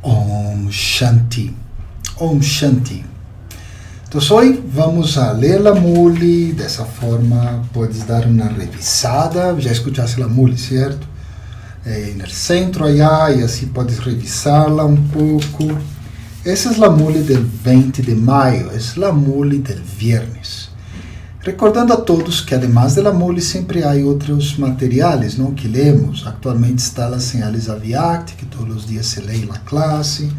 Om Shanti. Om Shanti. Então, hoje vamos a ler a mule, dessa forma podes dar uma revisada, já escutaste a mule, certo? No centro allá, e assim podes revisá-la um pouco. Essa é a mule del 20 de maio, é a mule del viernes. Recordando a todos que, además da mule, sempre há outros materiais, não, que lemos. Atualmente está as señales Aviact, que todos os dias se lê na classe,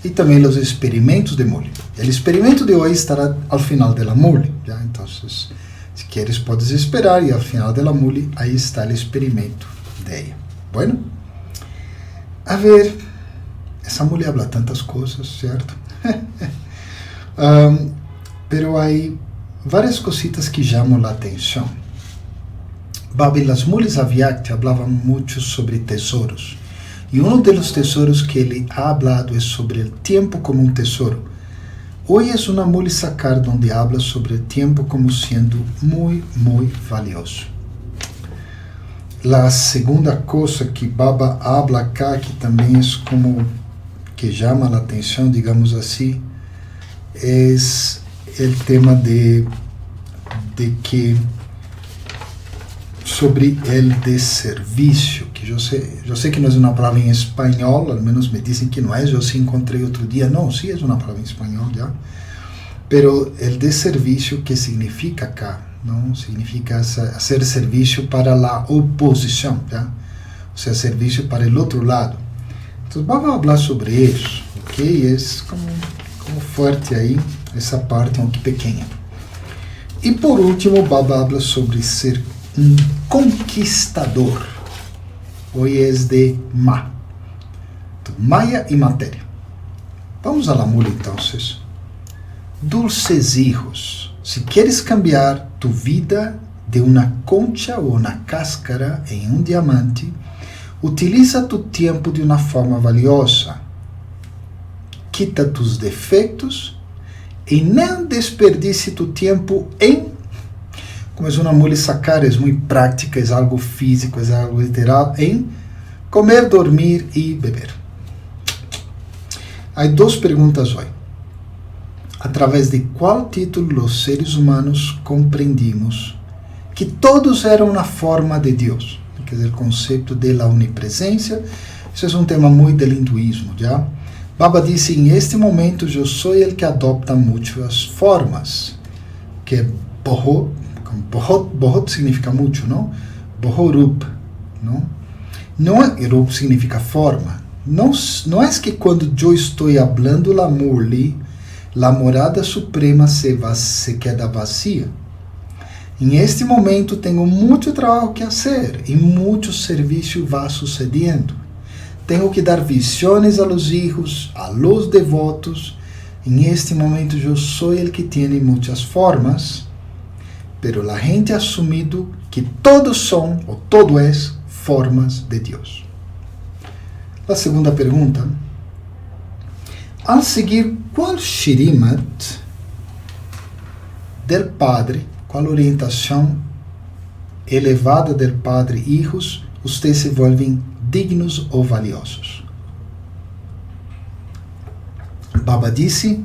e também os experimentos de mule. O experimento de hoje estará ao final da mule. Já? Então, se queres, podes esperar, e ao final da mule, aí está o experimento de ella. Bueno, a ver, essa mule habla tantas coisas, certo? Pero há várias cositas que chamam a atenção. Babi, as mules Aviact hablavam muito sobre tesouros. E um dos tesouros que ele ha hablado é sobre o tempo como um tesouro. Hoje é uma mule sacar onde habla sobre o tempo como sendo muito valioso. A segunda coisa que Baba habla acá, que também é como que chama a atenção, digamos assim, é o tema de que sobre el desservicio, que eu sei que não é uma palavra em espanhol, ao menos me dizem que não é, eu sim encontrei outro dia, não, sim é uma palavra em espanhol, já, pero el desservicio, que significa acá, não, significa hacer serviço para a oposição, já, ou seja, serviço para o outro lado. Então, vamos falar sobre isso, ok, é como forte aí, essa parte um pouco pequena. E por último, Baba habla sobre ser um conquistador. Hoje é de Ma. Então, Maya e matéria. Vamos à la mula, então. Dulces hijos, se queres cambiar tu vida de uma concha ou uma cáscara em um diamante, utiliza tu tempo de uma forma valiosa. Quita tus defeitos e não desperdice tu tempo em, como é uma mule sacar, é muito prática, é algo físico, é algo literal, em comer, dormir e beber. Há duas perguntas hoje. Através de qual título os seres humanos compreendimos que todos eram uma forma de Deus? Quer dizer, o conceito de la onipresença, isso é um tema muito do hinduísmo, já? Baba disse, em este momento, eu sou o que adopta muitas formas, que Bohot significa muito, não? Bohorup, não? Não é, Rup significa forma. Não é que quando eu estou falando la mule, la morada suprema se queda vazia. Em este momento tenho muito trabalho que fazer e muito serviço vai sucedendo. Tenho que dar visiones a los hijos, a los devotos. Em este momento eu sou o que tem muitas formas, pero a gente ha assumido que todos são, ou todo é, formas de Deus. A segunda pergunta. Al seguir qual Shrimat del Padre, qual orientação elevada del Padre, hijos, ustedes se volvem dignos ou valiosos? Baba disse,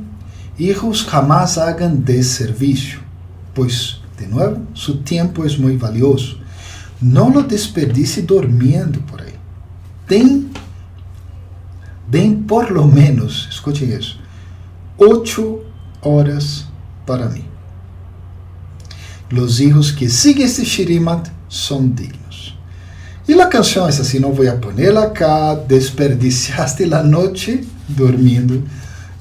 hijos jamás hagan desservicio, pois, de novo, su tempo é muito valioso. Não lo desperdice dormindo por aí. Tem por lo menos, escutem isso, 8 horas para mim. Los hijos que siguen este Shrimat são dignos. E a canção é assim, não vou ponerla acá, desperdiciaste a noite dormindo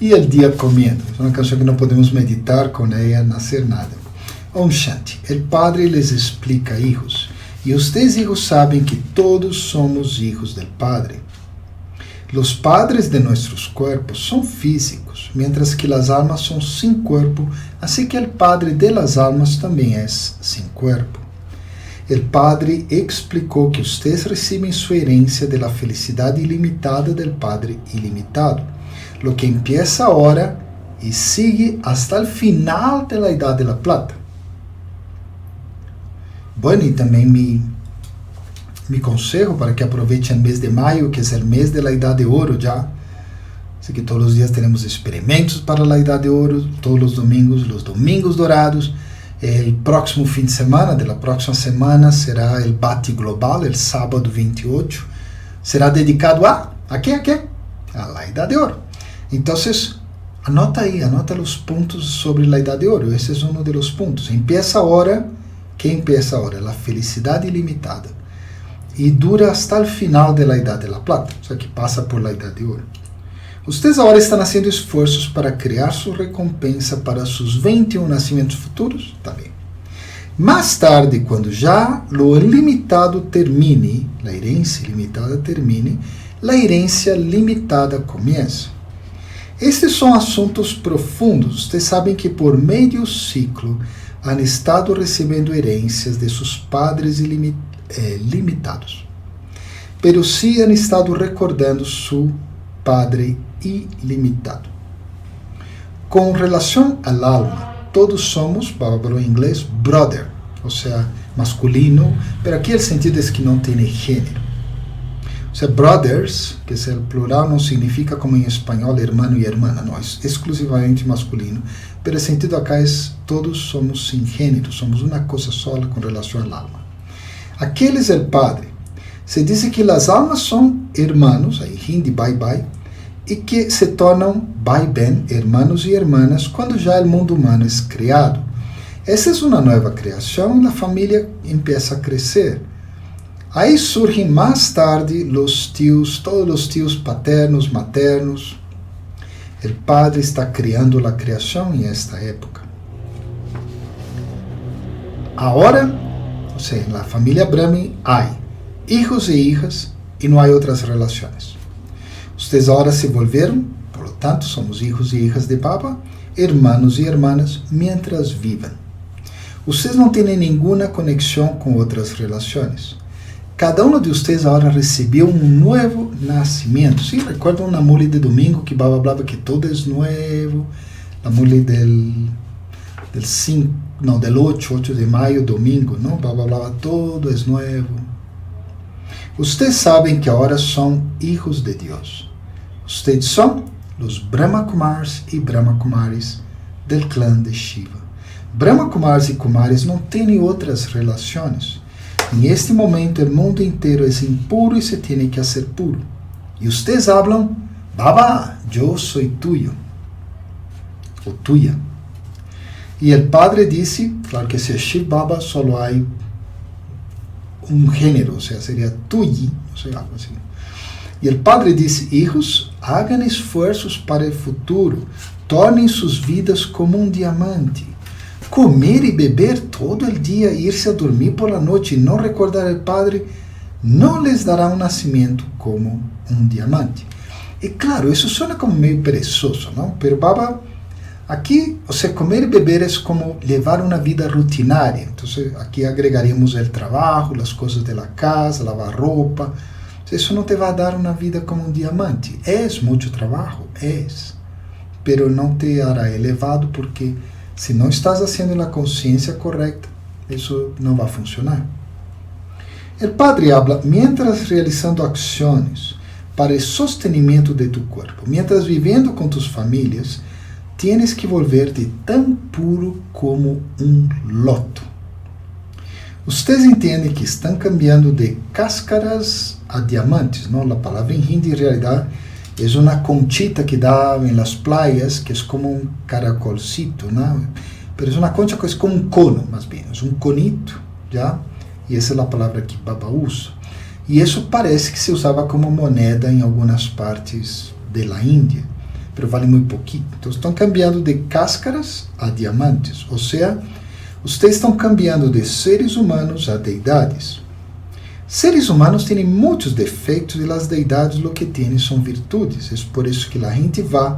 e o dia comendo. É uma canção que não podemos meditar com ela, não hacer nada. Om Shanti. El Padre les explica, hijos, e ustedes, hijos, sabem que todos somos hijos del Padre. Los padres de nuestros cuerpos son físicos, mientras que las almas son sin cuerpo, así que el Padre de las almas también es sin cuerpo. El Padre explicó que ustedes reciben su herencia de la felicidad ilimitada del Padre ilimitado, lo que empieza ahora y sigue hasta el final de la Edad de la Plata. Bueno, y también mi consejo para que aprovechen el mes de mayo, que es el mes de la Edad de Oro ya, Así que todos os dias teremos experimentos para a Idade de Ouro, todos os domingos dourados. O próximo fim de semana, da próxima semana, será o Bate Global, o sábado 28. Será dedicado a quê? A Idade de Ouro. Então, anota os pontos sobre a Idade de Ouro. Esse é um dos pontos. Empieza agora. ¿Qué empieza ahora? La felicidad ilimitada. Y dura hasta el final de la Edad de la Plata, o sea que pasa por la Edad de Oro. Ustedes ahora están haciendo esfuerzos para crear su recompensa para sus 21 nacimientos futuros. Está bien. Más tarde, cuando ya lo ilimitado termine, la herencia ilimitada termine, la herencia limitada comienza. Estes são assuntos profundos. Ustedes sabem que por meio ciclo han estado recebendo herencias de seus padres limitados, pero sí han estado recordando su padre ilimitado. Com relação ao alma, todos somos, Bárbaro em inglês, brother, ou seja, masculino, pero aqui o sentido é que não tem gênero. O sea, brothers, que es el plural, no significa como en español hermano y hermana, no, es exclusivamente masculino, pero el sentido acá es todos somos sin género, somos una cosa sola con relación al alma. Aquel es el Padre. Se dice que las almas son hermanos, ahí hindi, bye bye, y que se tornan bye ben, hermanos y hermanas, cuando ya el mundo humano es creado. Esa es una nueva creación y la familia empieza a crecer. Aí surgem mais tarde os tios, todos os tios paternos, maternos. O Padre está criando a criação em esta época. Agora, ou seja, na família Brahmin, há hijos e hijas e não há outras relações. Vocês agora se volveram, por lo tanto, somos hijos e hijas de Baba, hermanos e hermanas, mientras vivam. Vocês não têm nenhuma conexão com outras relações. Cada um de vocês agora recebeu um novo nascimento. Sim, recordam na mole de domingo que Baba falava que todo é novo. Na mole del 8 de maio, domingo, não? Baba falava todo é novo. Vocês sabem que agora são hijos de Deus. Vocês são os Brahma Kumars e Brahma Kumaris del clã de Shiva. Brahma Kumars e Kumaris não têm outras relações. Em este momento, o mundo inteiro é impuro e se tem que ser puro. E vocês falam, Baba, eu sou tuyo, ou tuya. E o Padre disse, claro que se é Shiv Baba, só há gênero, ou seja, seria tuyi, não sei, algo assim. E o Padre disse, hijos, hagam esforços para o futuro, tornem suas vidas como diamante. Comer e beber todo o dia, irse a dormir por la noite e não recordar o Padre, não lhes dará um nascimento como diamante. E claro, isso suena como meio perezoso, não? Pero Baba, aqui, ou seja, comer e beber é como levar uma vida rutinária. Então, aqui agregaríamos o trabalho, as coisas da casa, lavar roupa. Isso não te vai dar uma vida como diamante. É muito trabalho, pero não te hará elevado porque se não estás fazendo a consciência correta, isso não vai funcionar. O Padre habla, mientras realizando ações para o sostenimento de tu corpo, mientras vivendo com tus famílias, tienes que volver-te tão puro como loto. Vocês entendem que estão cambiando de cáscaras a diamantes, não? A palavra em hindi, em realidade, é uma conchita que dá em las playas, que é como caracolcito, ¿no? Pero é uma concha que é como cono, mais bem, é conito, ¿ya? E essa é a palavra que Baba usa. E isso parece que se usava como moneda em algumas partes da Índia, pero vale muito pouquinho. Então estão cambiando de cáscaras a diamantes, ou seja, vocês estão cambiando de seres humanos a deidades. Seres humanos têm muitos defeitos e as deidades lo que têm são virtudes. É por isso que a gente vai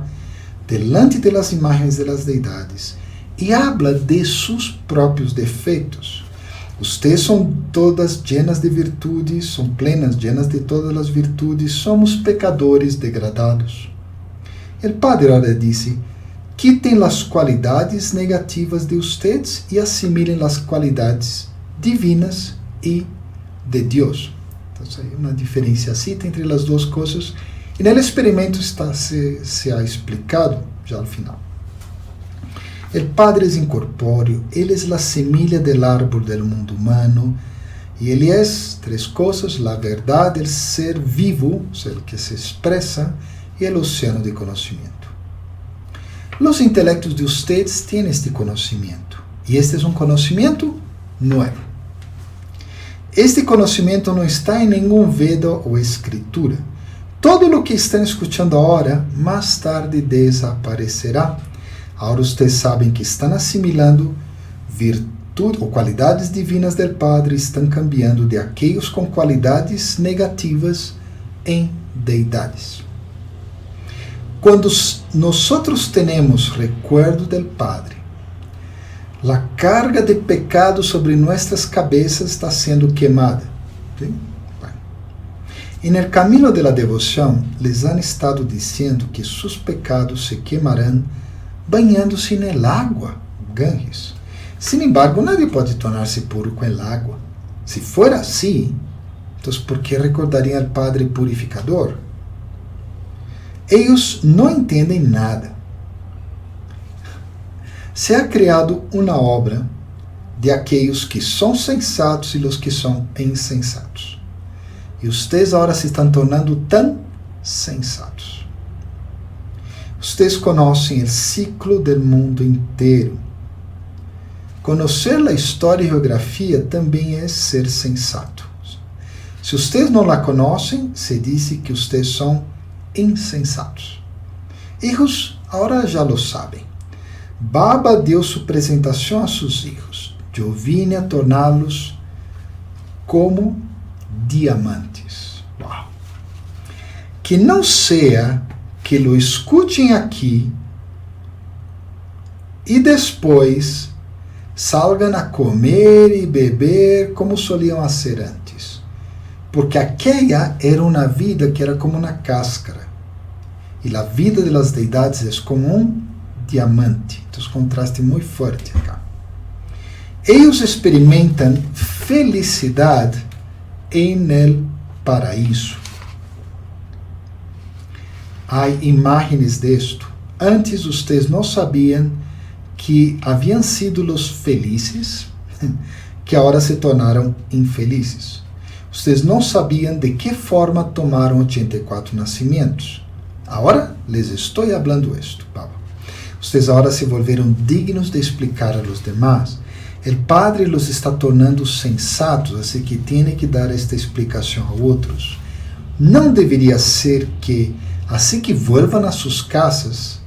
delante de las imagens de las deidades e habla de seus próprios defeitos. Vocês são todas llenas de virtudes, são plenas, llenas de todas as virtudes, somos pecadores degradados. O Padre ahora disse, quitem as qualidades negativas de vocês e assimilem as qualidades divinas e de Deus. Então, hay uma diferenciacita entre as duas coisas E no experimento se ha explicado, já ao final. O Padre é incorpóreo, Ele é a semilla del árbol del mundo humano, e Ele é três coisas: a verdade, o ser vivo, o ser que se expressa, e o oceano de conhecimento. Os intelectos de ustedes têm este conhecimento, e este é um conhecimento novo. Este conhecimento não está em nenhum Veda ou escritura. Todo o que estão escutando agora, mais tarde desaparecerá. Agora vocês sabem que estão assimilando virtude ou qualidades divinas do Padre, estão cambiando de aqueles com qualidades negativas em deidades. Quando nós temos recuerdo do Padre, a carga de pecado sobre nossas cabeças está sendo queimada. ¿Sí? Bueno. E no caminho de la devoção, les han estado dizendo que seus pecados se queimarão banhando-se no água, Ganges. Sin embargo, nadie pode tornar-se puro com el água. Se for assim, então por que recordariam al Padre purificador? Eles não entendem nada. Se ha criado uma obra de aqueles que são sensatos e os que são insensatos. E vocês agora se estão tornando tão sensatos. Vocês conhecem o ciclo do mundo inteiro. Conhecer a história e geografia também é ser sensato. Se vocês não la conhecem, se diz que vocês são insensatos. Eles agora já lo sabem. Baba deu sua apresentação a seus filhos. Eu vine a torná-los como diamantes. Uau! Que não seja que lo escutem aqui e depois salgam a comer e beber como soliam fazer antes. Porque aquela era uma vida que era como uma cáscara. E a vida das deidades é como um diamante. Então, contraste muito forte acá. Eles experimentam felicidade em el paraíso. Há imagens disto. Antes, vocês não sabiam que haviam sido os felizes, que agora se tornaram infelizes. Vocês não sabiam de que forma tomaram 84 nascimentos. Agora les estou falando isto, Baba. Vocês agora se volveram dignos de explicar a los demás. O Padre los está tornando sensatos, assim que tem que dar esta explicação a outros. Não deveria ser que, assim que volvam a suas casas,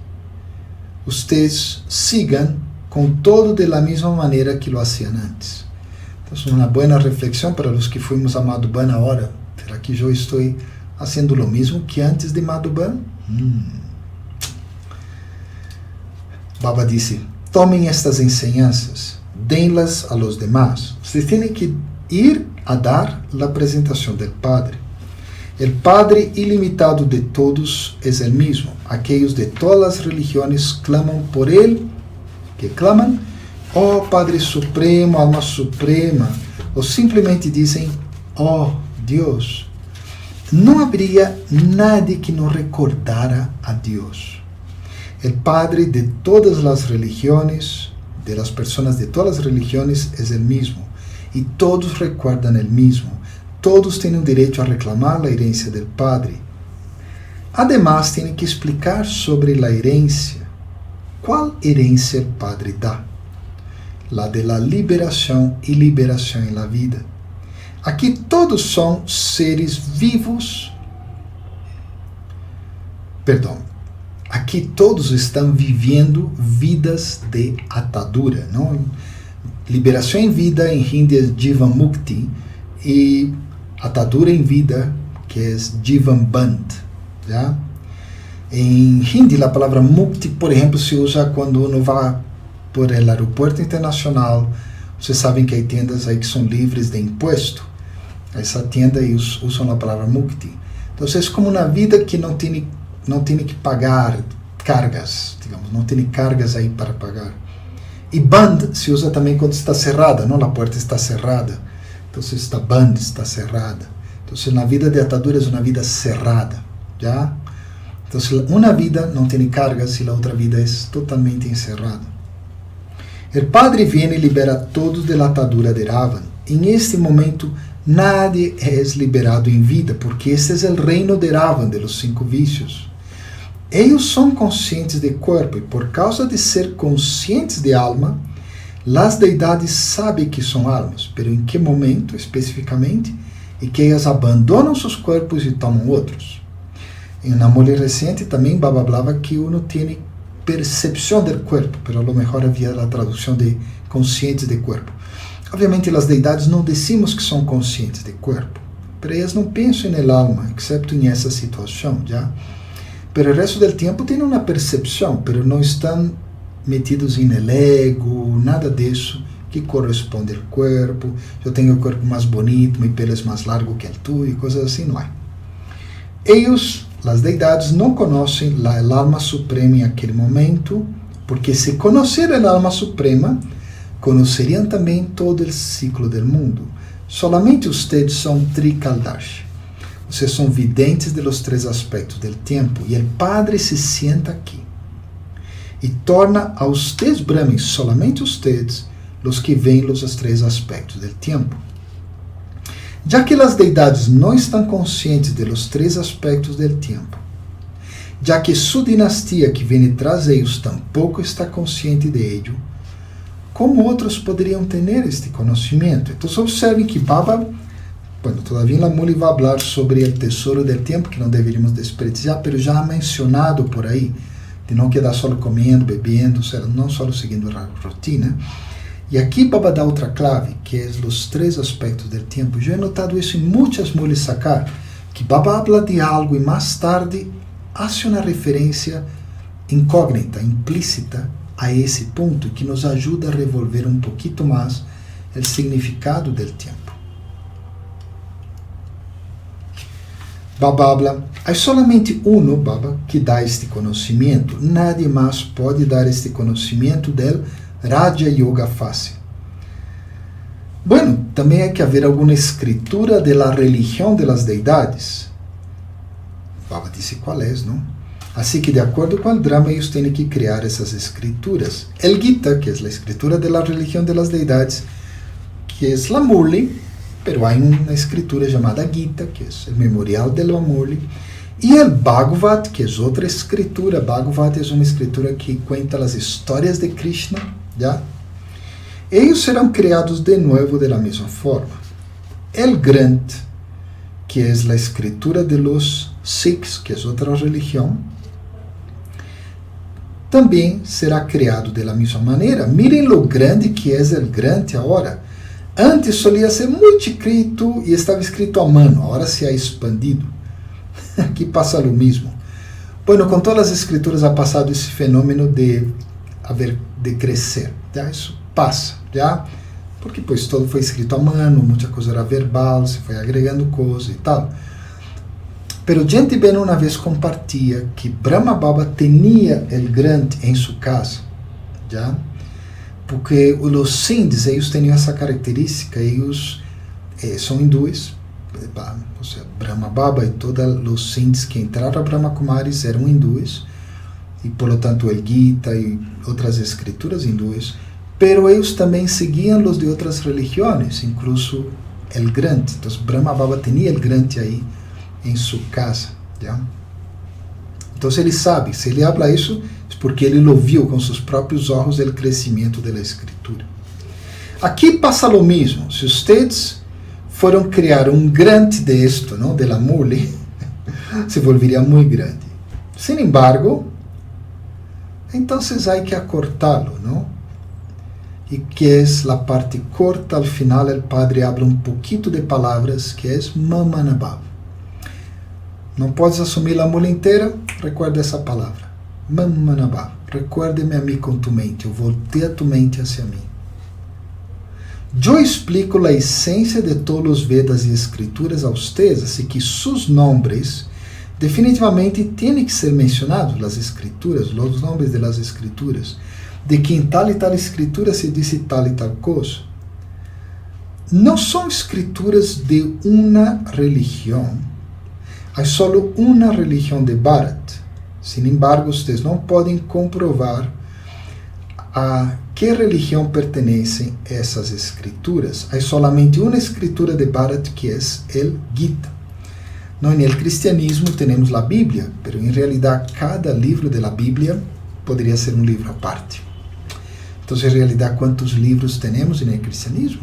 vocês sigam com todo de la mesma maneira que lo hacían antes. Então, uma boa reflexão para os que fomos a Madhuban agora. Será que eu estou fazendo o mesmo que antes de Madhuban? Baba disse: tomem estas enseñanças, denlas a los demás. Vocês têm que ir a dar a apresentação do Padre. O Padre ilimitado de todos é o mesmo. Aqueles de todas as religiões clamam por Ele, que clamam, ó Padre Supremo, Alma Suprema, ou simplesmente dizem, ó Deus. Não haveria nadie que não recordara a Deus. O Padre de todas as religiões, de las personas de todas as religiões, é o mesmo. E todos recuerdan o mesmo. Todos têm o direito a reclamar a herência do Padre. Además, têm que explicar sobre a herência. Qual herência o Padre dá? La de la liberação e liberação em la vida. Aqui todos são seres vivos. Perdão. Aqui todos estão vivendo vidas de atadura. Não? Liberação em vida, em hindi, é Jivan Mukti. E atadura em vida, que é Jivan Band. Já? Em hindi, a palavra Mukti, por exemplo, se usa quando uno vai por el aeroporto internacional. Vocês sabem que há tendas aí que são livres de imposto. Essa tenda aí usam a palavra Mukti. Então, é como uma vida que não tem que pagar cargas, digamos, não tem cargas aí para pagar. E band se usa também quando está cerrada, não? A porta está cerrada. Então, esta band está cerrada. Então, na vida de atadura é uma vida cerrada. ¿ya? Entonces, una vida no tiene cargas y la otra vida es totalmente encerrada. El Padre viene y libera a todos de la atadura de Ravan. En este momento, nadie es liberado en vida, porque este es el reino de Ravan, de los 5 vicios. Ellos son conscientes de cuerpo y por causa de ser conscientes de alma, las deidades sabem que são almas, pero em que momento especificamente, e que elas abandonam seus corpos e tomam outros. Em uma mole recente também Baba hablava que uno tem percepção do corpo, pero a lo mejor havia a tradução de conscientes de corpo. Obviamente as deidades não decimos que são conscientes de corpo, pero elas não pensam no alma, excepto em essa situação, já. Pero o resto do tempo têm uma percepção, pero não estão metidos em el ego, nada disso que corresponde ao corpo. Eu tenho o corpo mais bonito, meu pelo é mais largo que o tuyo, e coisas assim, não há. Eles, as deidades, não conhecem a alma suprema em aquele momento, porque se conhecer a alma suprema, conheceriam também todo o ciclo do mundo. Solamente vocês são trikaldash. Vocês são videntes de los 3 aspectos do tempo, e o Padre se sienta aqui e torna a vocês Brahmins, solamente vocês, os que veem os 3 aspectos do tempo. Já que as deidades não estão conscientes de los 3 aspectos do tempo, já que sua dinastia que vem atrás de eles tampouco está consciente de ello, como outros poderiam ter este conhecimento? Então observem que Baba, todavia la Muli vai falar sobre o tesouro do tempo, que não deveríamos desprezar, mas já ha mencionado por aí, de não quedar só comendo, bebendo, não só seguindo a rotina. E aqui Baba dá outra clave, que é os 3 aspectos do tempo. Eu he notado isso em muitas mules sacar, que Baba habla de algo e mais tarde hace uma referência incógnita, implícita a esse ponto, que nos ajuda a revolver um pouquinho mais o significado do tempo. Baba habla, há solamente uno, Baba, que dá este conhecimento. Nadie mais pode dar este conhecimento del Raja Yoga fácil. Bueno, também há que haver alguma escritura de la religião de las deidades. Baba disse qual é, não? Assim que, de acordo com o drama, eles têm que criar essas escrituras. El Gita, que é a escritura de la religião de las deidades, que é la Murli, pero há uma escritura chamada Gita, que é o memorial del Murli, e o Bhagavad, que é outra escritura. Bhagavad é uma escritura que conta as histórias de Krishna, já? Eles serão criados de novo da mesma forma. El Granth, que é a escritura de los Sikhs, que é outra religião, também será criado da mesma maneira. Mirem lo grande que é o Granth agora. Antes solia ser muito escrito e estava escrito à mão, agora se ha expandido. Aqui passa o mesmo. Bueno, com todas as escrituras ha passado esse fenômeno de crescer. Já isso passa, já? Porque pois todo foi escrito à mão, muita coisa era verbal, se foi agregando coisa e tal. Pero gente bem uma vez compartilha que Brahma Baba tinha o Granth em sua casa, já? Porque os Sindhs, eles têm essa característica, eles são hindus, ou seja, Brahma Baba e todos os Sindhs que entraram a Brahma Kumaris eram hindus, e por lo tanto el Gita e outras escrituras hindus, pero eles também seguiam os de outras religiões, incluso el Granth. Então Brahma Baba tinha el Granth aí em sua casa, já? Então ele sabe, se ele habla isso, porque ele lo viu com seus próprios olhos o crescimento da escritura. Aqui passa o mesmo. Se vocês foram criar um grande de esto, não, de la Murli, se volveria muito grande. Sin embargo, então há que acortá-lo, não? E que é a parte corta, ao final o padre abre um pouquinho de palavras, que é Mamanabhav. Não podes assumir a Murli inteira? Recuerda essa palavra. Mamanabhav, recuerde-me a mim com tu mente, eu voltei a tu mente hacia mim. Eu explico a essência de todos os Vedas e Escrituras a vocês, assim que seus nomes definitivamente têm que ser mencionados nas Escrituras, os nomes das Escrituras, de que em tal e tal Escritura se diz tal e tal coisa. Não são escrituras de uma religião. Há solo uma religião de Bharat. Sin embargo, vocês não podem comprovar a que religião pertenecem essas escrituras. Há solamente uma escritura de Bharat que é o Gita. No cristianismo temos a Bíblia, mas em realidade cada livro da Bíblia poderia ser um livro à parte. Então, em realidade, quantos livros temos no cristianismo?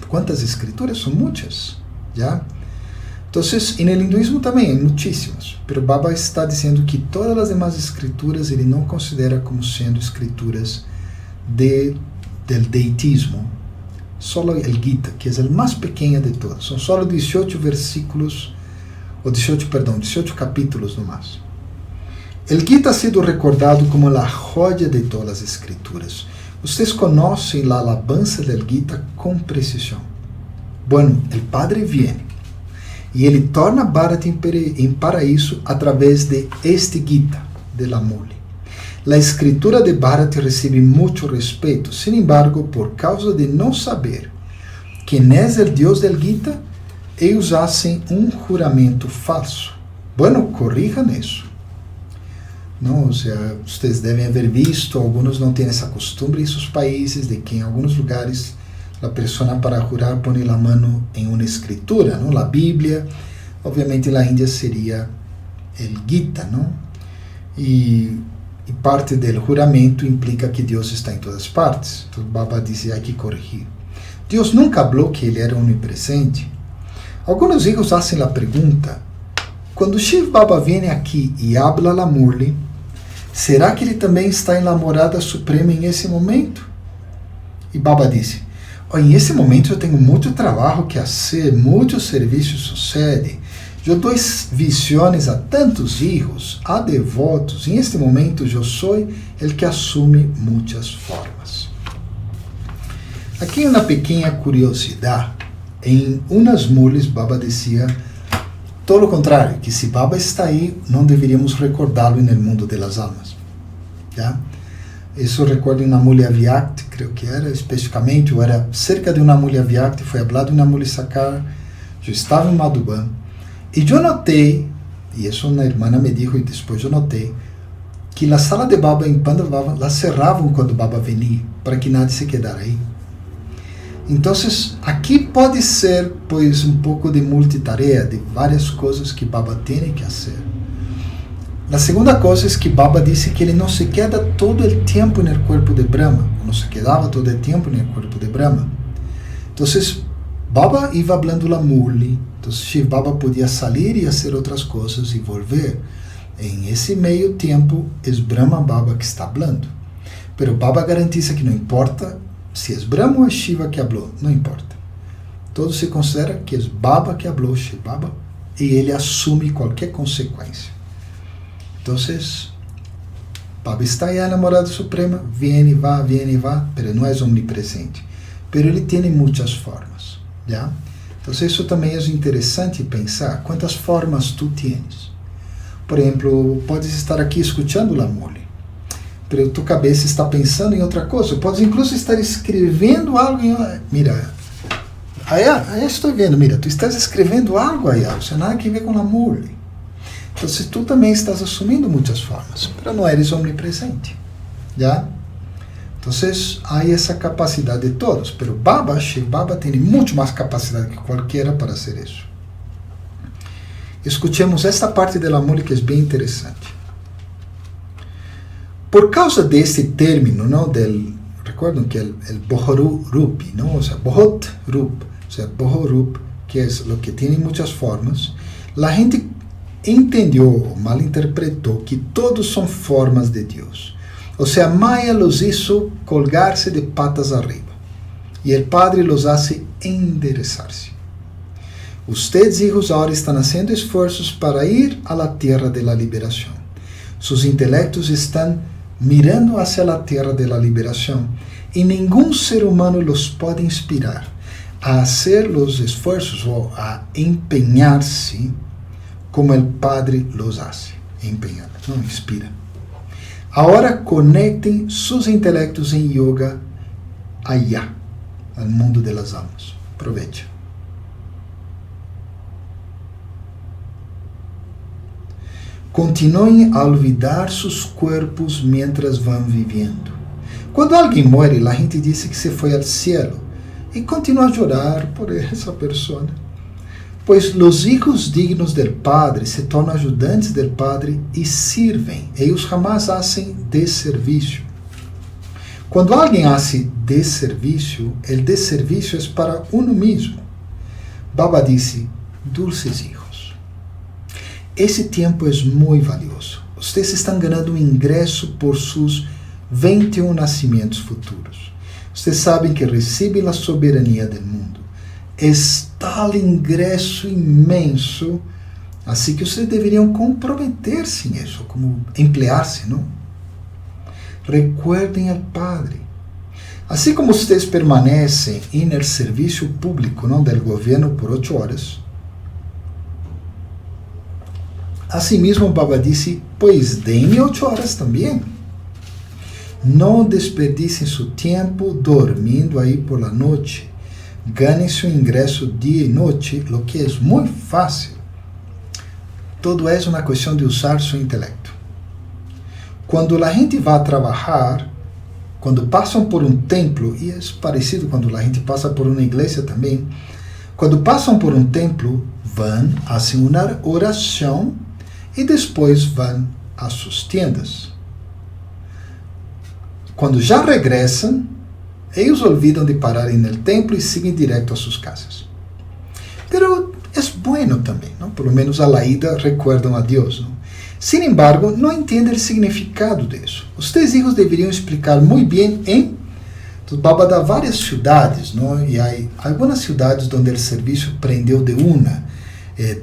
Quantas escrituras? São muitas, já? Então, no hinduísmo também há muitíssimas, mas Baba está dizendo que todas as demais escrituras ele não considera como sendo escrituras del deitismo. Só o Gita, que é o mais pequeno de todos. São só 18 versículos, ou 18 capítulos no mais. O Gita ha sido recordado como a joia de todas as escrituras. Vocês conhecem a alabança do Gita com precisão. Bueno, o Padre vem e ele torna Bharat em paraíso através de este Gita, de la Muli. A escritura de Bharat recebe muito respeito, sin embargo, por causa de não saber quem é o Deus del Gita, eles hacen um juramento falso. Bueno, corrijam isso. Não, vocês devem haver visto, alguns não têm essa costumbre em seus países, de que em alguns lugares a pessoa para jurar põe a mão em uma escritura, não? A Bíblia, obviamente na Índia seria o Gita, não? E parte do juramento implica que Deus está em todas partes. Então Baba disse, há que corrigir. Deus nunca falou que ele era onipresente. Alguns hijos fazem a pergunta, quando Shiv Baba vem aqui e habla a Murli, será que ele também está em la morada suprema em esse momento? E Baba disse, em esse momento eu tenho muito trabalho que fazer, muitos serviços sucedem, eu dou visões a tantos hijos, a devotos, em este momento eu sou o que assume muitas formas. Aqui uma pequena curiosidade, em unas mules Baba dizia todo o contrário, que se Baba está aí, não deveríamos recordá-lo no mundo das almas. Já? Isso recordo em uma mulher Vyakti, creio que era, especificamente, ou era cerca de uma mulher Vyakti, foi hablado em uma mulher Sakar, eu estava em Madhuban, e eu notei, e isso uma irmã me disse, e depois eu notei, que a sala de Baba em Pandava, la cerravam quando Baba venia, para que nadie se quedara aí. Então, aqui pode ser, pois, um pouco de multitarefa, de várias coisas que Baba tem que fazer. A segunda coisa é que Baba disse que ele não se queda todo o tempo no corpo de Brahma, não se quedava todo o tempo no corpo de Brahma. Então, Baba ia falando la Murli, então Shiv Baba podia sair e fazer outras coisas e volver. Em esse meio tempo, é Brahma Baba que está falando. Pero Baba garantiza que não importa se é Brahma ou é Shiva que falou, não importa. Todo se considera que é Baba que falou, Shiv Baba, e ele assume qualquer consequência. Então, Baba está aí na morada suprema, vem e vai, mas não é omnipresente. Mas ele tem muitas formas. Já? Então, isso também é interessante pensar quantas formas tu tens. Por exemplo, podes estar aqui escutando a Muli, mas tua cabeça está pensando em outra coisa. Podes incluso estar escrevendo algo. Mira, aí estou vendo, mira, tu estás escrevendo algo aí, não tem nada a ver com a Muli. Então, tu também estás assumindo muitas formas, mas não eres omnipresente. Já? Então, há essa capacidade de todos, mas Baba, Shiv Baba, tem muito mais capacidade que qualquer para fazer isso. Escutemos esta parte da Muli que é bem interessante. Por causa deste término, não, recordam que o Bohorup, não, ou seja, Bohot Rup, ou seja, Bohorup, que é o que tem muitas formas, a gente entendeu ou malinterpretou que todos são formas de Deus. Ou seja, Maya los hizo colgar-se de patas arriba, e o Padre los hace enderezar-se. Ustedes, hijos, ahora están haciendo esfuerzos para ir a la tierra de la liberación. Sus intelectos están mirando hacia la tierra de la liberación y ningún ser humano los puede inspirar a hacer los esfuerzos o a empeñarse como el Padre los hace. Empeñar, no inspira. Ahora conecten sus intelectos en yoga allá, al mundo de las almas. Aprovecha. continuem a olvidar seus corpos mientras vão vivendo. Quando alguém morre, a gente diz que se foi ao céu e continua a chorar por essa pessoa. Pois os hijos dignos del Padre se tornam ajudantes del Padre e servem. Eles jamais fazem desserviço. Quando alguém faz desserviço, o desserviço é para uno mesmo. Baba disse, dulces hijos, esse tempo é muito valioso. Vocês estão ganhando um ingresso por seus 21 nascimentos futuros. Vocês sabem que recebem a soberania do mundo. É tal ingresso imenso, assim que vocês deveriam comprometer-se nisso, como emplear-se, não? Recuerdem ao Padre. Assim como vocês permanecem no serviço público, não, do governo por 8 horas, assim mesmo Baba disse, pois deem 8 horas também. Não desperdicem seu tempo dormindo aí por la noite. Ganem seu ingresso dia e noite, o que é muito fácil. Todo é uma questão de usar seu intelecto. Quando a gente vai trabalhar, quando passam por um templo, e é parecido quando a gente passa por uma igreja também, quando passam por um templo, vão, fazem uma oração e depois vão às suas tendas. Quando já regressam, eles olvidam de parar no templo e seguem direto às suas casas. Pero é bueno também, não? Pelo menos a la ida recuerdam a Deus. Não? Sin embargo, não entendem o significado disso. Os três hijos deveriam explicar muito bem em Baba dá várias cidades, não? E há algumas cidades onde o serviço prendeu de uma.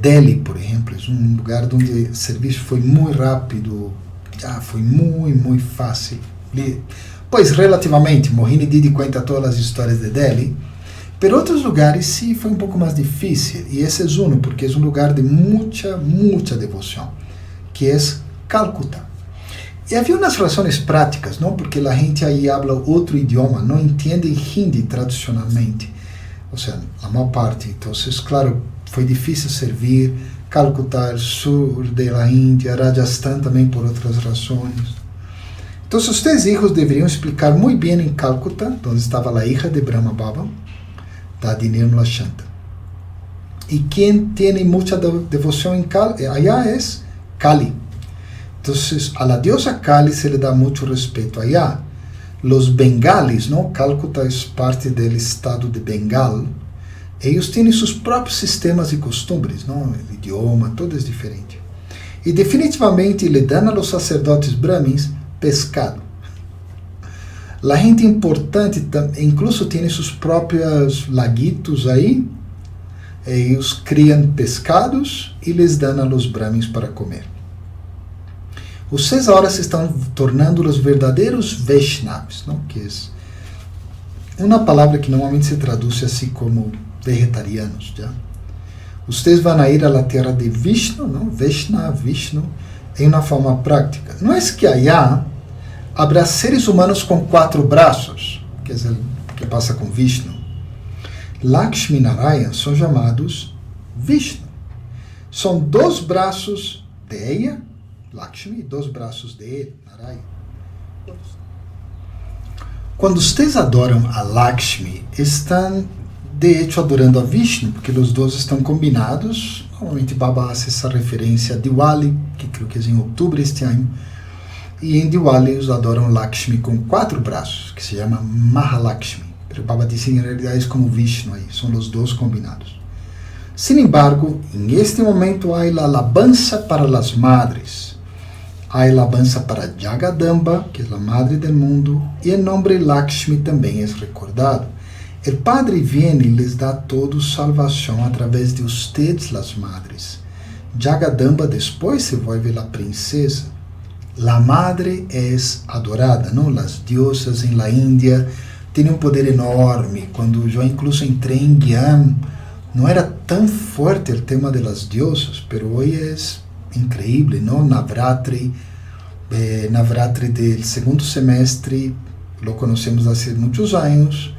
Delhi, por exemplo, é um lugar onde o serviço foi muito rápido, foi muito fácil. Pois, relativamente, Mohini Didi conta todas as histórias de Delhi, pero outros lugares sim foi um pouco mais difícil, e esse é um, porque é um lugar de muita devoção, que é Calcutá. E havia umas razões práticas, não? Porque a gente aí habla outro idioma, não entende hindi tradicionalmente, ou seja, a maior parte. Então, claro, foi difícil servir Calcutá, sul da Índia, Rajasthan também por outras razões. Então, os três hijos deveriam explicar muito bem em Calcutá, onde estava a hija de Brahma Baba, da Nirmala Shanta. E quem tem muita devoção em allá é Kali. Então, a la diosa Kali se le dá muito respeito allá. Os bengalis, não? Calcutá é parte do estado de Bengal. Eles têm seus próprios sistemas e costumes, não? O idioma, tudo é diferente. E definitivamente lhe dão aos sacerdotes brahmins pescado. A gente importante, incluso tem seus próprios laguitos aí, eles criam pescados e lhes dão aos brahmins para comer. Os 6 horas se estão tornando os verdadeiros Vaishnavas, não? Que é uma palavra que normalmente se traduz assim como vegetarianos. Já? Vocês vão ir à terra de Vishnu, não? Vishnu, em uma forma prática. Não é que allá haverá seres humanos com 4 braços, que é o que passa com Vishnu. Lakshmi e Narayana são chamados Vishnu. São 2 braços de ela, Lakshmi, e 2 braços de ele, Narayana. Quando vocês adoram a Lakshmi, estão de hecho adorando a Vishnu, porque os dois estão combinados. Normalmente Baba faz essa referência a Diwali, que creio que é em outubro este ano. E em Diwali eles adoram Lakshmi com 4 braços, que se chama Mahalakshmi. Pero Baba diz em realidade é como Vishnu, aí, são os dois combinados. Sin embargo, em este momento há a alabança para as madres. Há a alabança para Jagadamba, que é a madre do mundo, e o nome Lakshmi também é recordado. O Padre vem e lhes dá a todos salvação através de ustedes, as madres. Jagadamba depois se vuelve a princesa. La madre é adorada, não? As diosas em la Índia têm um poder enorme. Quando eu incluso entrei em Guiam, não era tão forte o tema das diosas, mas hoje é incrível, não? Navratri do segundo semestre, lo conhecemos há muitos anos.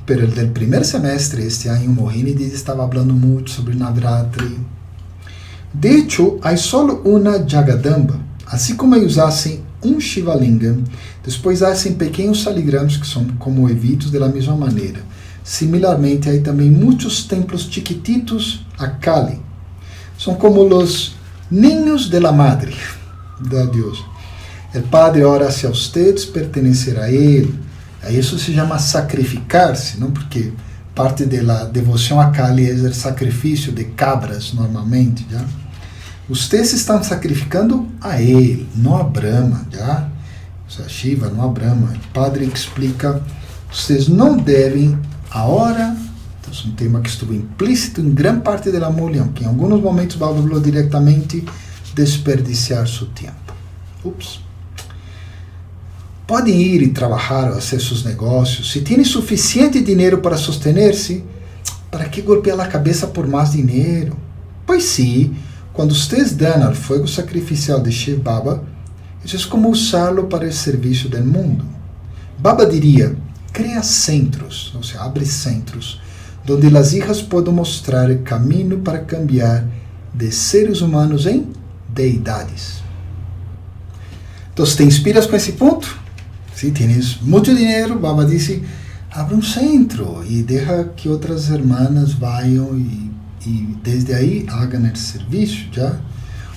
Pero el del primer semestre, este ano, Mohini estava falando muito sobre Navratri. De hecho, há solo uma Jagadamba. Assim como eles hacen um Shivalingam, depois hacen pequenos saligrams que são como evitos da mesma maneira. Similarmente, há também muitos templos chiquititos a Kali. São como os ninhos de la madre, da diosa. O Padre ora hacia ustedes, pertenecer a Ele. A isso se chama sacrificar-se, não? Porque parte da devoção a Kali é o sacrifício de cabras, normalmente, já. Vocês estão sacrificando a Ele, não a Brahma, já. O sea, Shiva, não a Brahma. O Padre explica, vocês não devem, agora, então é um tema que estuvo implícito em grande parte da Mulyan, que em alguns momentos Baba falou diretamente, desperdiciar seu tempo. Ups. Podem ir e trabalhar, fazer seus negócios. Se têm suficiente dinheiro para sostener-se, para que golpear a cabeça por mais dinheiro? Pois sim, quando vocês dão ao fogo sacrificial de Shiv Baba, isso é como usá-lo para o serviço do mundo. Baba diria, cria centros, ou seja, abre centros, onde as hijas podem mostrar o caminho para cambiar de seres humanos em deidades. Então, te inspiras com esse ponto? Se tens muito dinheiro, Baba disse, abre um centro e deixa que outras irmãs vayam e desde aí hagam esse serviço, já?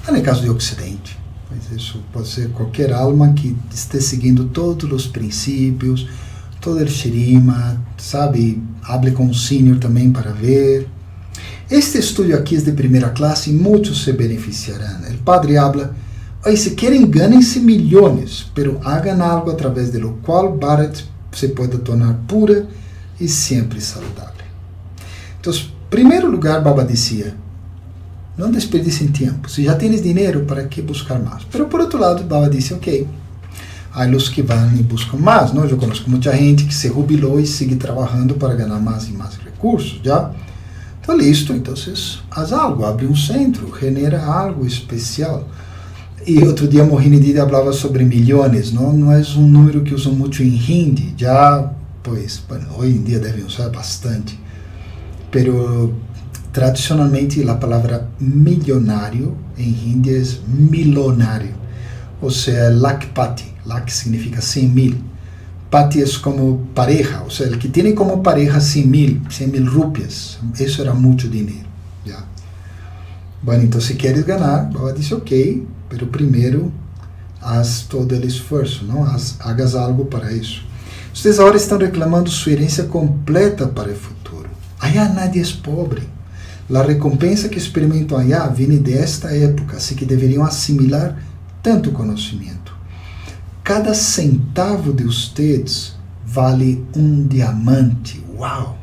Não é caso de Ocidente, mas isso pode ser qualquer alma que esteja seguindo todos os princípios, todo o Shrimad, sabe? Hable com o senior também para ver. Este estudo aqui é de primeira classe e muitos se beneficiarão. O Padre habla, se querem, ganem-se milhões, pero hagan algo através de lo qual Bharat se pode tornar pura e sempre saudável. Então, em primeiro lugar, Baba dizia, não desperdicem tempo. Se já tens dinheiro, para que buscar mais? Pero por outro lado, Baba disse, ok, há os que vão e buscam mais, não? Eu conheço muita gente que se jubilou e segue trabalhando para ganhar mais e mais recursos, já? Então, listo, então, faz algo, abre um centro, genera algo especial. E outro dia Mohini Didi falava sobre milhões, não é um número que usam muito em Hindi, já, pois, bueno, hoje em dia devem usar bastante, pero tradicionalmente a palavra milionário em Hindi é milonário, ou seja, lakpati, lak significa 100 mil, pati é como pareja, ou seja, el que tem como pareja 100 mil rupias, isso era muito dinheiro, já. Bueno, então se queres ganhar, Baba disse ok, pero primeiro, haz todo o esforço, não? Hagas algo para isso. Vocês agora estão reclamando sua herência completa para o futuro. Allá nadie é pobre. A recompensa que experimentam allá vem desta época, assim que deveriam assimilar tanto conhecimento. Cada centavo de vocês vale um diamante. Uau!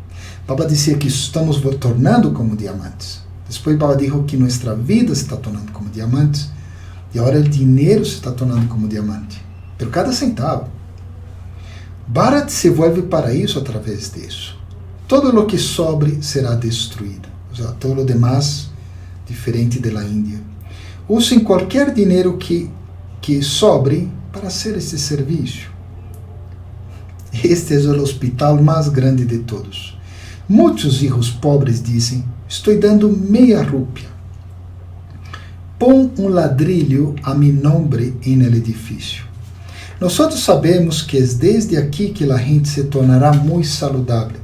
Baba dizia que estamos tornando como diamantes. Depois Baba disse que nossa vida se está tornando como diamantes. E agora o dinheiro se está tornando como diamante. Por cada centavo. Bharat se vuelve paraíso através disso. Todo o que sobre será destruído. Ou seja, todo o demais, diferente da Índia. Usem qualquer dinheiro que sobre para hacer este serviço. Este é o hospital mais grande de todos. Muitos filhos pobres dizem, estou dando meia rúpia. Põe um ladrilho a mi nombre en el edifício. Nós sabemos que é desde aqui que a gente se tornará muito saudável.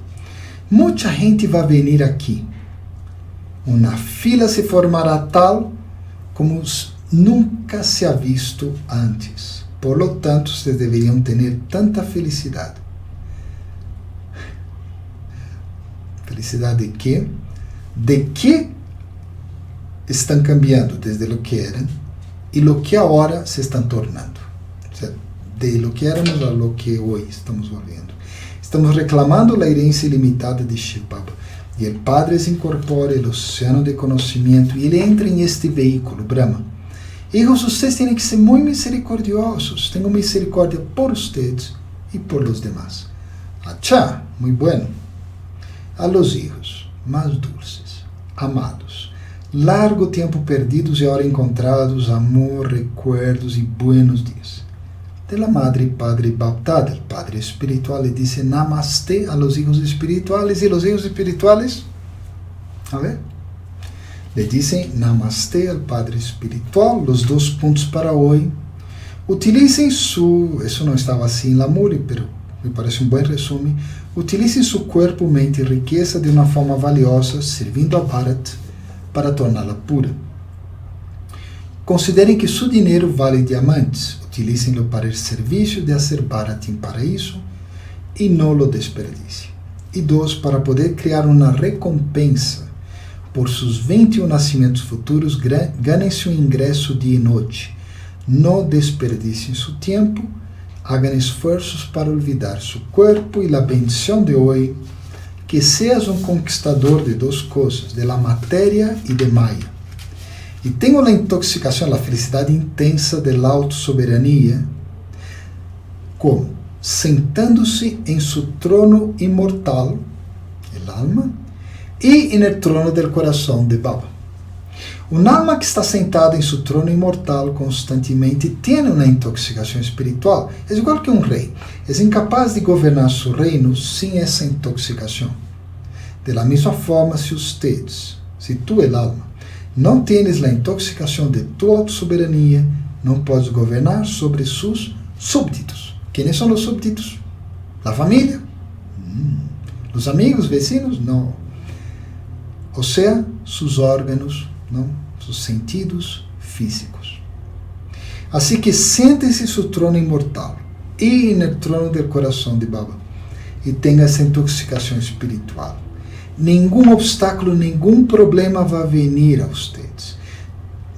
Muita gente vai vir aqui. Uma fila se formará tal como nunca se ha visto antes. Por lo tanto, vocês deveriam ter tanta felicidade. Felicidade de quê? De que estão cambiando desde o que eram e o que agora se estão tornando. O sea, de lo que éramos a lo que hoje estamos vivendo. Estamos reclamando a herência ilimitada de Shiv Baba. E o Padre se incorpora no oceano de conhecimento e ele entra em este veículo, Brahma. Hijos, vocês têm que ser muito misericordiosos. Tenham misericórdia por vocês e por los demás. Achá, muito bueno. A los hijos mais dulces, amados, largo tempo perdidos e agora encontrados, amor, recuerdos e buenos dias. De la Madre Padre Baptad, el Padre Espiritual, le dice Namaste a los hijos espirituales, e los hijos espirituales, a ver, Le dizem Namastê al Padre Espiritual, os 2 pontos para hoje. Utilizem isso não estava assim em Lamuri, pero me parece um bom resumo. Utilizem seu corpo, mente e riqueza de uma forma valiosa, servindo a Bharat para torná-la pura. Considerem que seu dinheiro vale diamantes. Utilizem-lo para o serviço de fazer Bharat em paraíso e não lo desperdiciem. E 2, para poder criar uma recompensa por seus 21 nascimentos futuros, ganem-se um ingresso dia e noite. Não desperdiciem seu tempo, hagam esforços para olvidar seu corpo e a bendição de hoje, que seas um conquistador de 2 coisas, de la matéria e de Maya. E tenho a intoxicação, a felicidade intensa de la autosoberania, como? Sentando-se em seu trono imortal, el alma, e no trono del coração de Baba. Alma que está sentada em seu trono imortal constantemente tem uma intoxicação espiritual. É igual que um rei. É incapaz de governar seu reino sem essa intoxicação. De la mesma forma, se tu, el alma, não tens a intoxicação de tua autosoberania, não podes governar sobre seus súbditos. Quem são os súbditos? A família? Os amigos, vecinos? Não. Ou seja, seus órgãos, não? Seus sentidos físicos. Assim que sente-se em seu trono imortal e no trono do coração de Baba e tenha essa intoxicação espiritual. Nenhum obstáculo, nenhum problema vai vir a vocês.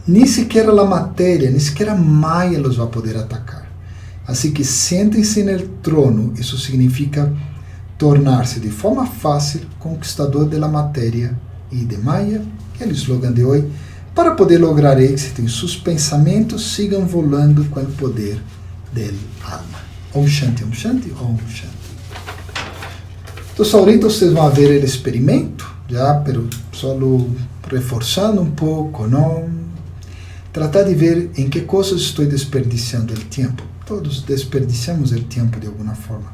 Nem sequer a matéria, nem sequer a Maya los vai poder atacar. Assim que sentem-se no trono, isso significa tornar-se de forma fácil conquistador da matéria e de Maya, que é o slogan de hoje, para poder lograr êxito em seus pensamentos, sigam volando com o poder del alma. Om Shanti, Om Shanti, Om Shanti. Então, ahorita vocês vão ver o experimento, já, pero solo reforçando um pouco, não? Tratar de ver em que coisas estou desperdiciando o tempo. Todos desperdiciamos o tempo de alguma forma.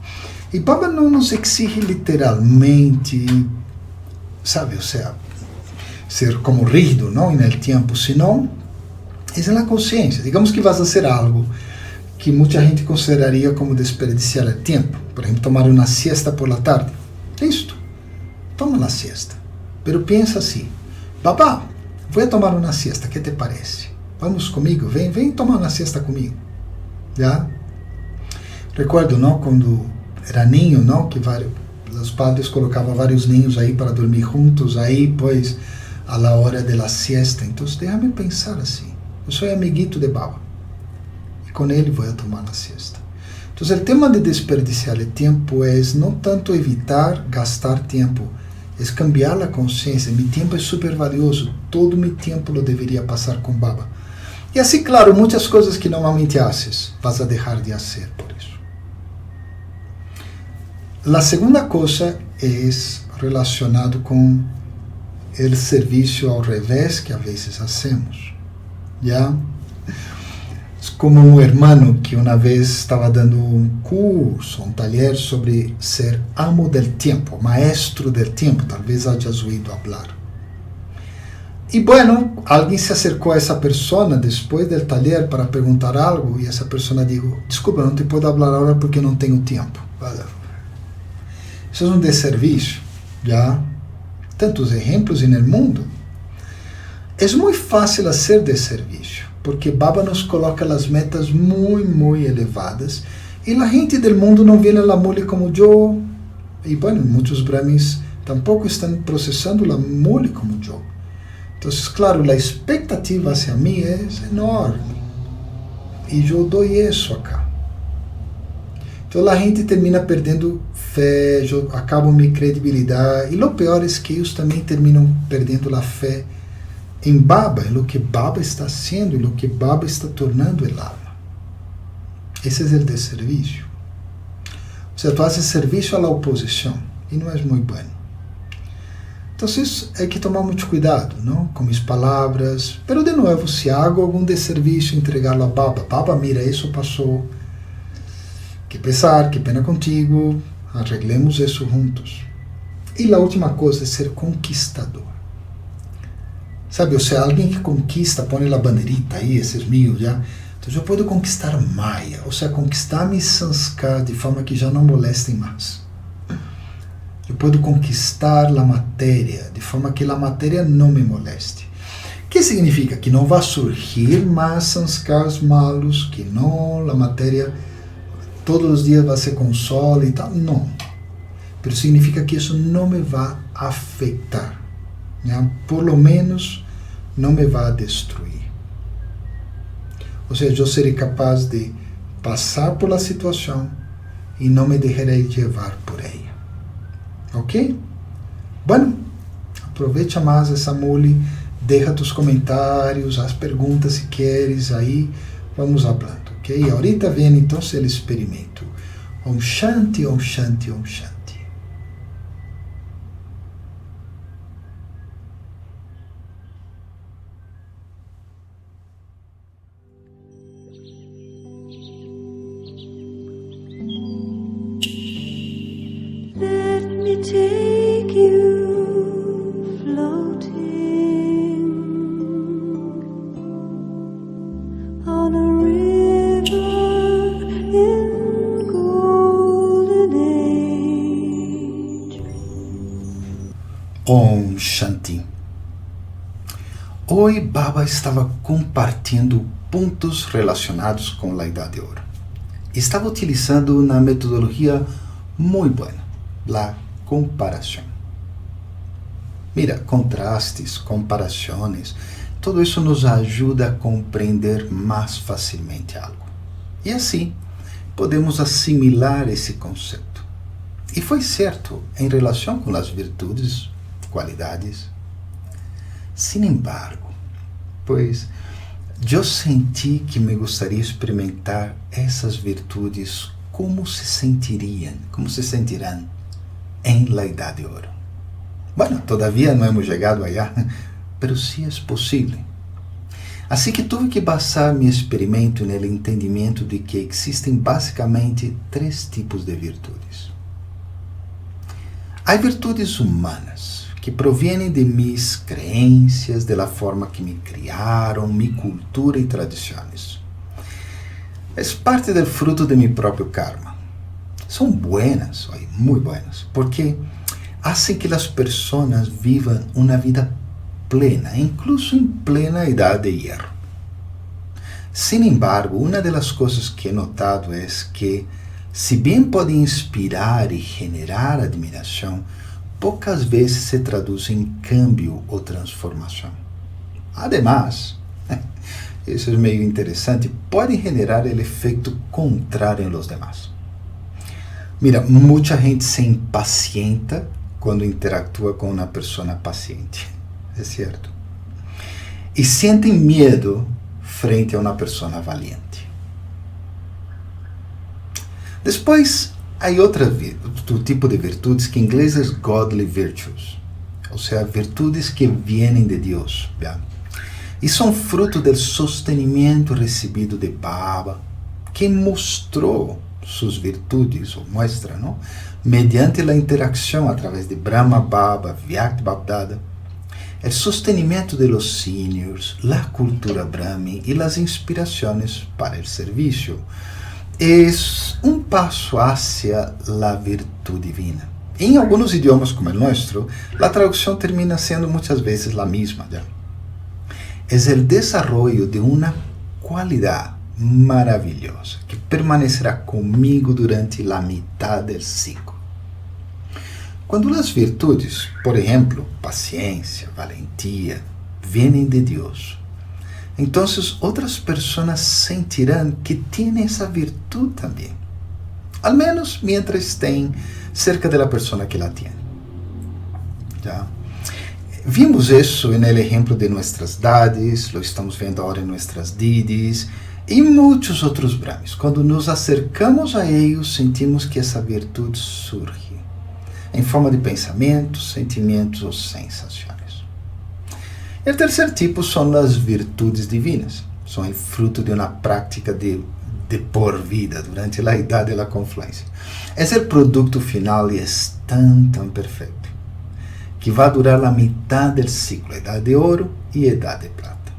E Baba não nos exige literalmente, sabe, ou seja, ser como rígido, não, no tempo, senão é na consciência. Digamos que vas a fazer algo que muita gente consideraria como desperdiciar o tempo. Por exemplo, tomar uma siesta por la tarde. Listo, toma a siesta. Pero pensa assim, papá, vou tomar uma siesta, que te parece? Vamos comigo, vem tomar uma siesta comigo. Já? Recuerdo, não, quando era ninho, não, que os padres colocavam vários ninhos aí para dormir juntos, aí, pois, a la hora de la siesta. Então, déjame pensar assim. Eu sou amiguito de Baba. E com ele vou tomar a siesta. Então, o tema de desperdiciar o tempo é não tanto evitar gastar tempo, é cambiar a consciência. Meu tempo é super valioso. Todo meu tempo lo deveria passar com Baba. E assim, claro, muitas coisas que normalmente haces, vas a deixar de fazer por isso. A segunda coisa é relacionado com o serviço ao revés que a vezes hacemos. Já? Como um hermano que uma vez estava dando um curso, um taller sobre ser amo del tempo, maestro del tempo, talvez hayas ouído falar. E bueno, alguém se acercou a essa pessoa depois do taller para perguntar algo e essa pessoa disse: desculpa, não te posso falar agora porque não tenho tempo. Isso é um desserviço, já? Tantos exemplos no mundo. É muito fácil fazer desserviço, porque Baba nos coloca as metas muito elevadas e a gente do mundo não vê a mole como eu. E bueno, muitos brahmis tampouco estão processando a mole como eu. Então, claro, a expectativa hacia mim é enorme. E eu dou isso acá. Então, a gente termina perdendo fé, eu acabo minha credibilidade. E o pior é que eles também terminam perdendo a fé em Baba, em lo que Baba está sendo, em lo que Baba está tornando el alma. Esse é o desserviço. Ou seja, tu haces serviço à oposição. E não é muito bom. Então, é que tomar muito cuidado, não? Com as palavras. Pero, de novo, se hago algum desserviço, entregá-lo a Baba. Baba, mira, isso passou. Que pesar, que pena contigo. Arreglemos isso juntos. E a última coisa é ser conquistador. Sabe, ou seja, alguém que conquista, põe a bandeirita aí, esses mil já. Então eu posso conquistar Maya, ou seja, conquistar mis sanskar de forma que já não molestem mais. Eu posso conquistar a matéria, de forma que a matéria não me moleste. O que significa? Que não vai surgir mais sanskars malos, que não, a matéria todos os dias vai ser com sol e tal. Não. Mas significa que isso não me vai afetar. Por lo menos não me vai destruir. Ou seja, eu serei capaz de passar por la situação e não me deixarei levar por ela. Ok? Bueno, aproveita mais essa mole, deixa tus comentários, as perguntas se queres, aí vamos falando, ok? Ahorita vem então o experimento. Om Shanti, Om Shanti, Om Shanti. Take you floating on a river in golden age. Om Shanti. Hoje Baba estava compartilhando pontos relacionados com a Idade de Ouro. Estava utilizando uma metodologia muito boa, a comparação. Mira, contrastes, comparações, tudo isso nos ajuda a compreender mais facilmente algo. E assim, podemos assimilar esse conceito. E foi certo em relação com as virtudes, qualidades. Sin embargo, pois eu senti que me gostaria de experimentar essas virtudes, como se sentirão em la Idade de Ouro. Bueno, todavía não hemos chegado allá, pero sí es possível. Assim que tive que basar meu experimento no entendimento de que existem basicamente 3 tipos de virtudes. Há virtudes humanas, que provêm de mis creencias, de la forma que me criaram, mi cultura e tradições. É parte do fruto de mi próprio karma. São buenas, muito buenas, porque hacen que as pessoas vivam uma vida plena, incluso em plena idade de hierro. Sin embargo, uma das coisas que he notado é que, se bem pode inspirar e generar admiração, poucas vezes se traduz em cambio ou transformação. Además, isso é meio interessante, pode generar o efeito contrário em los demás. Mira, muita gente se impacienta quando interactúa com uma pessoa paciente, é certo? E sentem medo frente a uma pessoa valiente. Depois, há outro tipo de virtudes que em inglês é godly virtues, ou seja, virtudes que vêm de Deus, ¿ya? E são fruto do sostenimento recebido de Baba, que mostrou suas virtudes, ou mostra, não? Mediante a interação através de Brahma Baba, Vyakt Babdada, o sostenimento de los seniors, a cultura Brahmi e as inspirações para o serviço. É passo hacia a virtude divina. Em alguns idiomas como o nosso, a tradução termina sendo muitas vezes a mesma. ¿Ya? É o desenvolvimento de uma qualidade maravilhosa que permanecerá comigo durante a metade do ciclo. Quando as virtudes, por exemplo, paciência, valentia, vêm de Deus, então outras pessoas sentirão que têm essa virtude também, al menos mientras estén cerca de la pessoa que la tem. ¿Ya? Vimos isso no exemplo de nossas dades, lo estamos vendo agora em nossas didis, e muitos outros Brahmis. Quando nos acercamos a eles, sentimos que essa virtude surge em forma de pensamentos, sentimentos ou sensações. O terceiro tipo são as virtudes divinas. São o fruto de uma prática de por vida durante a idade da confluência. É o produto final e é tão perfeito que vai durar a metade do ciclo, a idade de ouro, e Edad de Plata.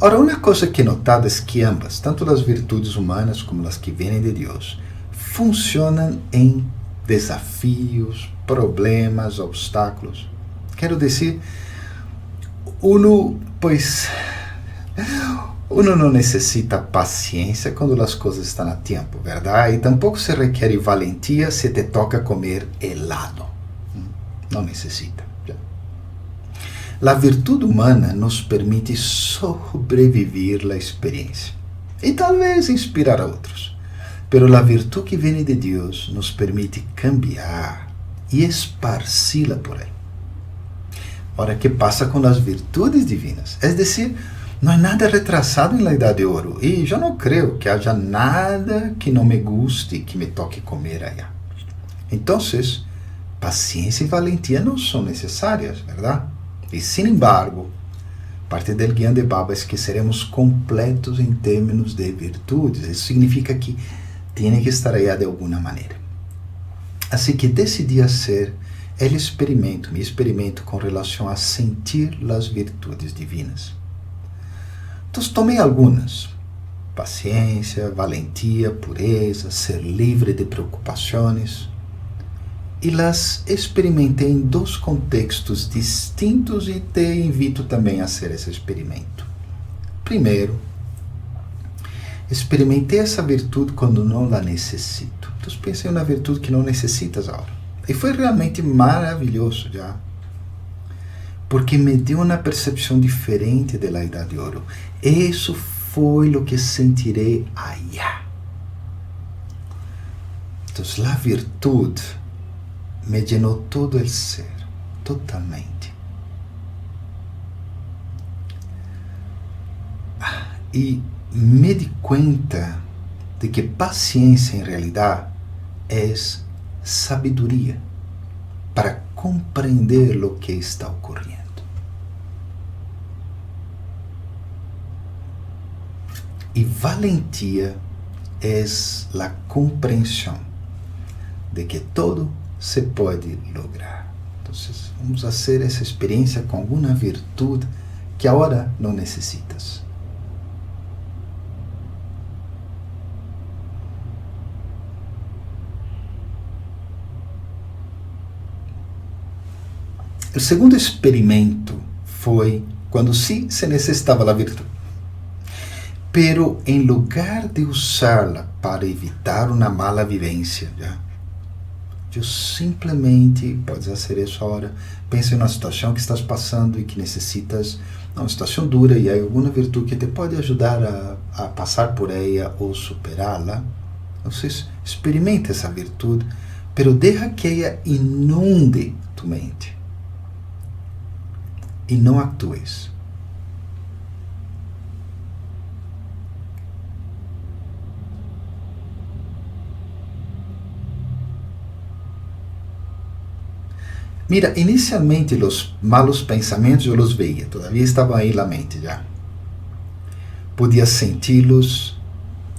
Ora, uma coisa que he notado é que ambas, tanto as virtudes humanas como as que vêm de Deus, funcionam em desafios, problemas, obstáculos. Quero dizer, uno não necessita paciência quando as coisas estão a tempo, verdade? E tampouco se requer valentia se te toca comer helado. Não necessita. A virtude humana nos permite sobreviver a experiência e talvez inspirar a outros. Pero a virtude que vem de Deus nos permite cambiar e esparci-la por aí. Ora, que passa com as virtudes divinas? É decir, não há nada retrasado na Idade de Ouro e eu não creio que haja nada que não me guste, que me toque comer allá. Então, paciência e valentia não são necessárias, verdade? E, sin embargo, parte del guião de Baba é que seremos completos em termos de virtudes. Isso significa que tem que estar allá de alguma maneira. Assim que decidi fazer meu experimento com relação a sentir as virtudes divinas. Então, tomei algumas: paciência, valentia, pureza, ser livre de preocupações. E las experimentei em dois contextos distintos e te invito também a fazer esse experimento. Primeiro, experimentei essa virtude quando não la necessito. Então, pensei na virtude que não necessitas agora. E foi realmente maravilhoso já. Porque me deu uma percepção diferente da Idade de Ouro. Isso foi o que sentirei allá. Então, a virtude me llenou todo o ser, totalmente. E me di conta de que paciência, em realidade, é sabedoria para compreender o que está ocorrendo. E valentia é a compreensão de que todo se pode lograr. Então, vamos fazer essa experiência com alguma virtude que agora não necessitas. O segundo experimento foi quando sim se necessitava da virtude. Pero em lugar de usá-la para evitar uma mala vivência, eu simplesmente, podes fazer isso agora, pensa em uma situação que estás passando e que necessitas, uma situação dura e há alguma virtude que te pode ajudar a passar por ela ou superá-la. Então, experimenta essa virtude, pero deja que ela inunde tu mente e não actues. Mira, inicialmente os malos pensamentos eu os veia, todavia estavam aí na mente já. Podia senti-los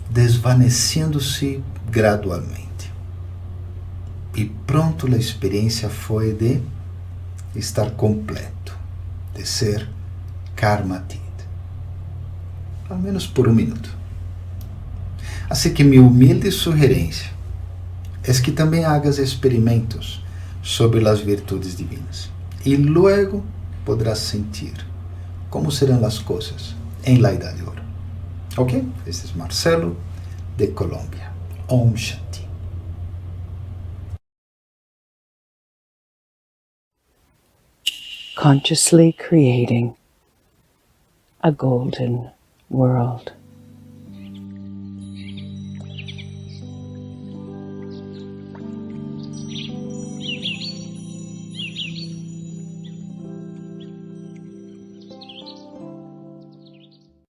desvanecendo-se gradualmente. E pronto, a experiência foi de estar completo, de ser karmatid. Ao menos por um minuto. Assim que minha humilde sugerência é que também hagas experimentos sobre as virtudes divinas. E logo poderás sentir como serão as coisas em la Idade de Ouro. Ok? Este é Marcelo, de Colômbia. Om Shanti. Consciously creating a golden world.